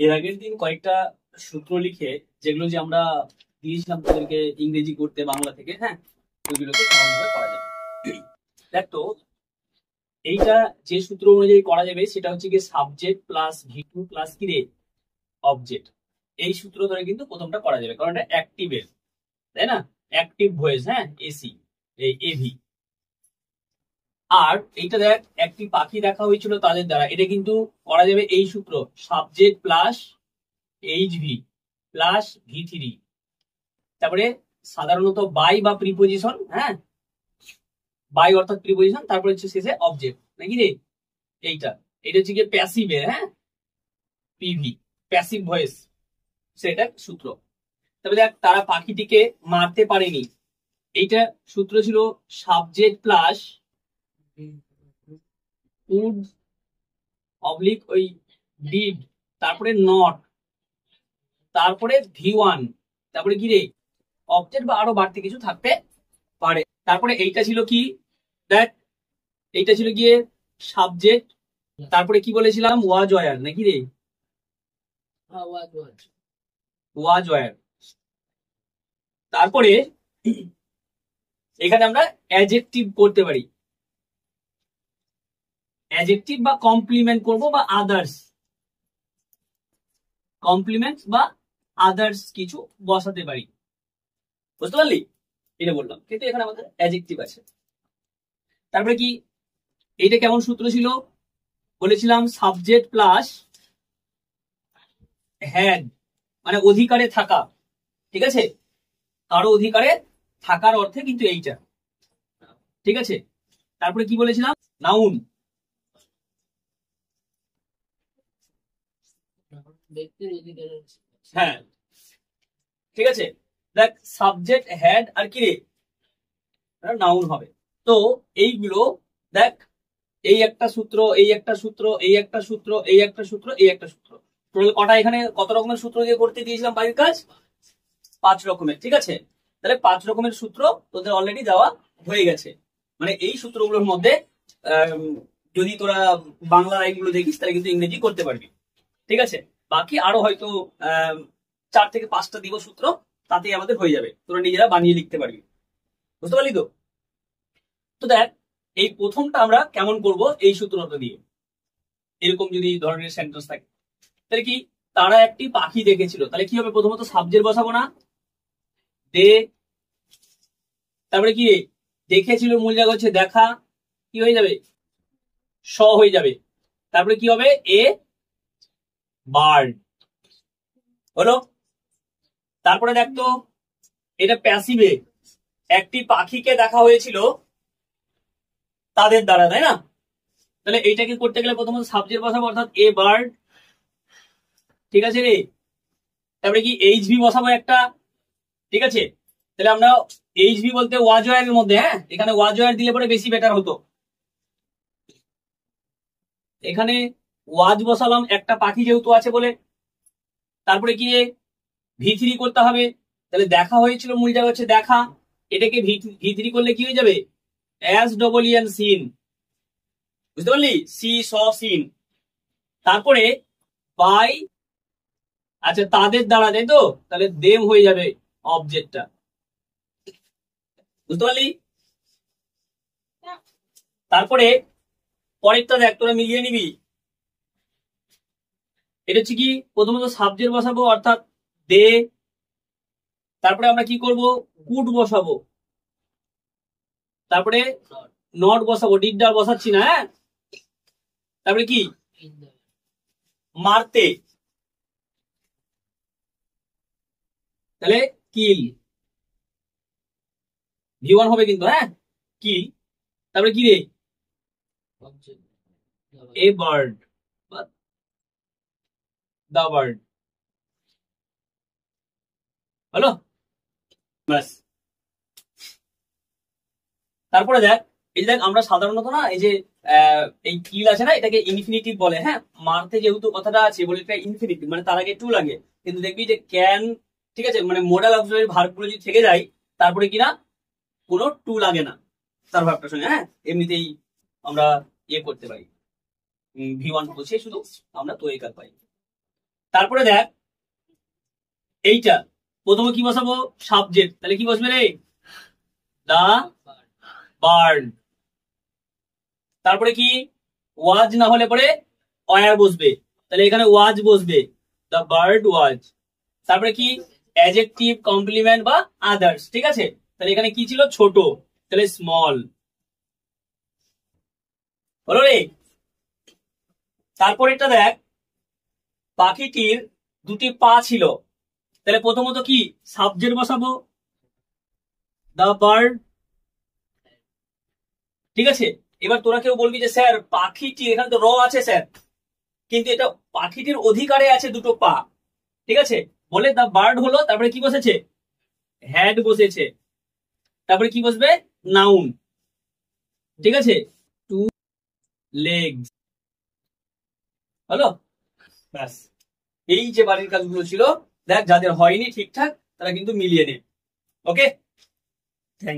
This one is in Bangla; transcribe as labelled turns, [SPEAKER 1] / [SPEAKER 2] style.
[SPEAKER 1] এর আগের দিন কয়েকটা সূত্র লিখে যেগুলো যে আমরা দিয়েছিলাম তাদেরকে ইংরেজি করতে বাংলা থেকে, হ্যাঁ, ওইগুলোকে কেমন ভাবে করা যাবে। দেখ তো, এইটা যে সূত্র অনুযায়ী করা যাবে সেটা হচ্ছে কি সাবজেক্ট প্লাস ভি2 প্লাস কি রে অবজেক্ট। এই সূত্র ধরে কিন্তু প্রথমটা করা যাবে, কারণ এটা অ্যাক্টিভের, তাই না, অ্যাক্টিভ ভয়েস, হ্যাঁ, এসি, এই এভি। আর এইটা দেখ, একটি পাখি দেখা হয়েছিল তাদের দ্বারা, এটা কিন্তু করা যাবে এই সূত্র সাবজেক্ট প্লাস এইচভি প্লাস ভি3। তারপরে সাধারণত বাই বা প্রিপোজিশন, হ্যাঁ, বাই অর্থাৎ প্রিপোজিশন, তারপরে হচ্ছে শেষে অবজেক্ট নাকি রে। এইটা এটা হচ্ছে কি প্যাসিভের, হ্যাঁ, পিভি, প্যাসিভ ভয়েস, সেটা সূত্র। তবে দেখ, তারা পাখিটিকে মারতে পারেনি, এইটা সূত্র ছিল সাবজেক্ট প্লাস উড অবলিক ওই ডিড, তারপরে নট, তারপরে ভি1, তারপরে কি রে অবজেক্ট বা আরো বাড়তি কিছু থাকতে পারে। তারপরে এইটা ছিল কি দেখ, এইটা ছিল গিয়ে সাবজেক্ট, তারপরে কি বলেছিলাম ওয়াজ ওয়ার নাকি রে, ওয়াজ ওয়ার। তারপরে এখানে আমরা অ্যাডজেক্টিভ করতে পারি, অ্যাডজেক্টিভ বা কমপ্লিমেন্ট করব বা আদার্স, কমপ্লিমেন্ট বা আদার্স কিছু বসাতে পারি, বুঝতে পারলি, এটা বললাম। কিন্তু এখানে আমাদের অ্যাডজেক্টিভ আছে। তারপরে কি, এইটা কেমন সূত্র ছিল বলেছিলাম সাবজেক্ট প্লাস হ্যাড, মানে অধিকারে থাকা, ঠিক আছে, কারো অধিকারে থাকার অর্থে কিন্তু এইটা, ঠিক আছে। তারপরে কি বলেছিলাম নাউন, হ্যাঁ, ঠিক আছে। দেখ সাবজেক্ট হ্যাড আর কি রে নাউন হবে। তো এইগুলো দেখ, এই একটা সূত্র, এই একটা সূত্র, এই একটা সূত্র, এই একটা সূত্র, এই একটা সূত্র, টোটাল কটা এখানে কত রকমের সূত্র দিয়ে করতে দিয়েছিলাম বাড়ির কাজ? 5 রকমের, ঠিক আছে। তাহলে 5 রকমের সূত্র তোদের অলরেডি দেওয়া হয়ে গেছে। মানে এই সূত্রগুলোর মধ্যে যদি তোরা বাংলা লাইনগুলো দেখিস তাহলে কিন্তু ইংরেজি করতে পারবি, ঠিক আছে। বাকি আরো হয়তো 4 থেকে 5টা দিব সূত্র, তাতেই আমাদের হয়ে যাবে, তোরা নিজেরা বানিয়ে লিখতে পারবি, বুঝতে পারলি তো। তো দেখ, এই প্রথমটা আমরা কেমন করব এই সূত্রটা দিয়ে, এরকম যদি ধরনের সেন্টেন্স থাকে তাহলে কি, তারা একটি পাখি দেখেছিল, তাহলে কি হবে, প্রথমত সাবজেক্ট বসাবো না, দে, তারপরে কি দেখেছিল মূল জায়গা হচ্ছে দেখা, কি হয়ে যাবে স হয়ে যাবে, তারপরে কি হবে এ বার্ড হলো। তারপরে দেখতো এটা প্যাসিভে, একটি পাখিকে দেখা হয়েছিল তাদের দ্বারা, তাই না। তাহলে এইটাকে করতে গেলে প্রথমত সাবজেক্ট বসাবো অর্থাৎ এ বার্ড, ঠিক আছে রে। তারপরে কি এইচভি বসাবো একটা, ঠিক আছে। তাহলে আমরা এইচভি বলতে ওয়াজ ওয়ার এর মধ্যে, হ্যাঁ, এখানে ওয়াজ ওয়ার দিলে পরে বেশি বেটার হতো। এখানে ওয়াজ বসালাম একটা পাখি যেহেতু আছে বলে। তারপরে কি ভি3 করতে হবে, তাহলে দেখা হয়েছিল মূল জায়গা হচ্ছে দেখা, এটাকে ভি3 করলে কি হয়ে যাবে অ্যাজ ডবল ইএন সিন, বুঝতে পারলি, সি স সিন। তারপরে বাই, আচ্ছা তাদের দ্বারা, তাই তো, তাহলে দেম হয়ে যাবে অবজেক্টটা, বুঝতে পারলি। তারপরে পরেরটা দেখ, তোরা মিলিয়ে নিবি। এটা হচ্ছে কি, প্রথমত সাবজেক্ট বসাবো অর্থাৎ দে, তারপরে আমরা কি করব কুড বসাবো, তারপরে নট বসাবো, ডিডটা বসাচ্ছি না, হ্যাঁ। তারপরে কি মারতে, তাহলে কিল, ভি1 হবে কিন্তু, হ্যাঁ, কিল। তারপরে কি রে এ বার্ড, দা বার্ড, হলো ব্যাস। তারপরে দেখ, এই দেখ আমরা সাধারণত না এই যে এই কিল আছে না, এটাকে ইনফিনিটিভ বলে, হ্যাঁ, মারতে যেহেতু কথাটা আছে বলে এটা ইনফিনিটিভ, মানে তার আগে টু লাগে। কিন্তু দেখবি যে ক্যান, ঠিক আছে, মানে মোডাল অক্সিলারি ভার্বগুলো যদি থেকে যায় তারপরে কিনা কোনো টু লাগে না তার ভার্বটার সঙ্গে, হ্যাঁ, এমনিতেই আমরা ইয়ে করতে পারি, ভি1 বসে শুধু আমরা তো একার পাই। তারপরে দেখ এইটা প্রথমে কি বসাবো, সাবজেক্ট, তাহলে কি বসবে রে, দা বার্ড। তারপরে কি ওয়াজ না হলে পরে ওয়্যার বসবে, তাহলে এখানে ওয়াজ বসবে, দা বার্ড ওয়াজ। তারপরে কি অ্যাডজেক্টিভ, কমপ্লিমেন্ট বা আদার্স, ঠিক আছে। তাহলে এখানে কি ছিল, ছোট, তাহলে স্মল, হলো রে। তারপর এটা দেখ পাখিটির দুটি পা ছিল, তাহলে প্রথমত কি সাবজেক্ট বসাবো, দা বার্ড, ঠিক আছে। এবার তোরা কেউ বলবি যে স্যার পাখিটি, এখানে তো র আছে স্যার, কিন্তু এটা পাখিটির অধিকারে আছে দুটো পা, ঠিক আছে। বলে দা বার্ড হলো, তারপরে কি বসেছে, হ্যাড বসেছে, তারপরে কি বসবে, নাউন, ঠিক আছে, টু লেগস, হলো, ব্যাস। এই যে বাড়ির কাজগুলো ছিল, দেখ যাদের হয়নি ঠিকঠাক তারা কিন্তু মিলিয়ে নে, ওকে।